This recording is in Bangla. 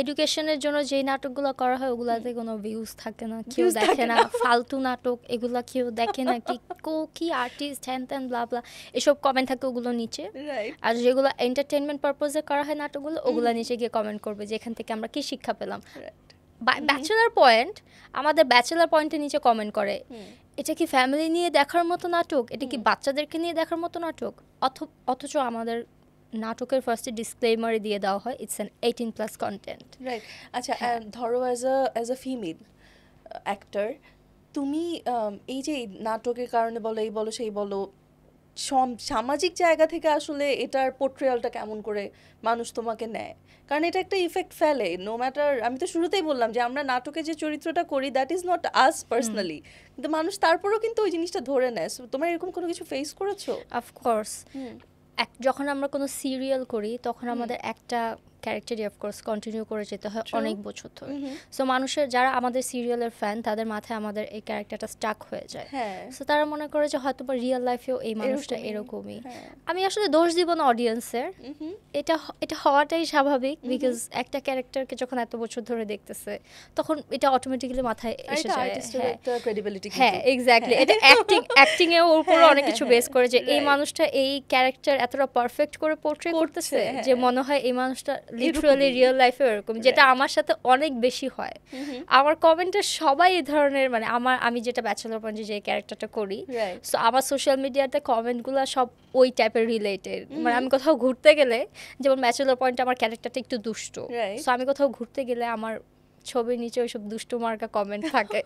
এডুকেশনের জন্য যেই নাটকগুলো করা হয় ওগুলাতে কোনো ভিউজ থাকে না, কেউ দেখে না, ফালতু নাটক এগুলা কেউ দেখে না, কি আর্টিস্ট হ্যান ত্যান ব্লা ব্লা এসব কমেন্ট থাকে ওগুলো নিচে। আর যেগুলো এন্টারটেনমেন্ট পারপোজে করা হয় নাটকগুলো ওগুলো নিচে গিয়ে কমেন্ট করবে যে এখান থেকে আমরা কি শিক্ষা পেলাম। ব্যাচেলার পয়েন্ট, আমাদের ব্যাচেলার পয়েন্টের নিচে কমেন্ট করে এটা কি ফ্যামিলি নিয়ে দেখার মতো নাটক, এটা কি বাচ্চাদেরকে নিয়ে দেখার মতো নাটক, অথচ আমাদের নাটকের ফার্স্টে ডিসক্লেমারে দিয়ে দেওয়া হয় ইটস অ্যান 18+ কন্টেন্ট। রাইট। আচ্ছা, ধরো অ্যাজ আ ফিমেল অ্যাক্টর, তুমি এই যে নাটকের কারণে বলো, এই বলো সেই বলো, সামাজিক জায়গা থেকে আসলে এটার পোর্ট্রেয়ালটা কেমন করে মানুষ তোমাকে নেয়? কারণ এটা একটা ইফেক্ট ফেলে, নো ম্যাটার। আমি তো শুরুতেই বললাম যে আমরা নাটকে যে চরিত্রটা করি that is not us personally, কিন্তু মানুষ তারপরেও কিন্তু ওই জিনিসটা ধরে নেয়। তোমার এরকম কোনো কিছু ফেস করেছো? অফকোর্স, যখন আমরা কোনো সিরিয়াল করি তখন আমাদের একটা ক্যারেক্টারই অফকোর্স কন্টিনিউ করে যেতে হয় অনেক বছর ধরে। সো মানুষের যারা আমাদের সিরিয়ালের ফ্যান তাদের মাথায় আমাদের এই ক্যারেক্টারটা স্টাক হয়ে যায়। সো তারা মনে করে যে হয়তো বা রিয়েল লাইফেও এই মানুষটা এরকমই। আমি আসলে দোষ দিব না অডিয়েন্সের, এটা হওয়াটাই স্বাভাবিক, বিকজ একটা ক্যারেক্টারকে যখন এত বছর ধরে দেখতেছে তখন এটা অটোমেটিক্যালি মাথায় এসে যায়। হ্যাঁ, এক্স্যাক্টলি। এটা অ্যাক্টিং এর উপর অনেক কিছু বেস করে যে এই মানুষটা এই ক্যারেক্টার এতটা পারফেক্ট করে পোর্ট্রে করতেছে যে মনে হয় এই মানুষটা লিটারালি রিয়েল লাইফে এরকম, যেটা আমার সাথে অনেক বেশি হয়। আমার কমেন্টে সবাই এই ধরনের, মানে আমি যেটা ব্যাচেলর পয়েন্টে যে ক্যারেক্টারটা করি, সো আমার সোশ্যাল মিডিয়াতে কমেন্টগুলো সব ওই টাইপের রিলেটেড। মানে আমি কোথাও ঘুরতে গেলে, যেমন ব্যাচেলর পয়েন্টে আমার ক্যারেক্টারটা একটু দুষ্ট, সো আমি কোথাও ঘুরতে গেলে আমার ছবির নিচে ওইসব দুষ্ট মার্কা কমেন্ট থাকে।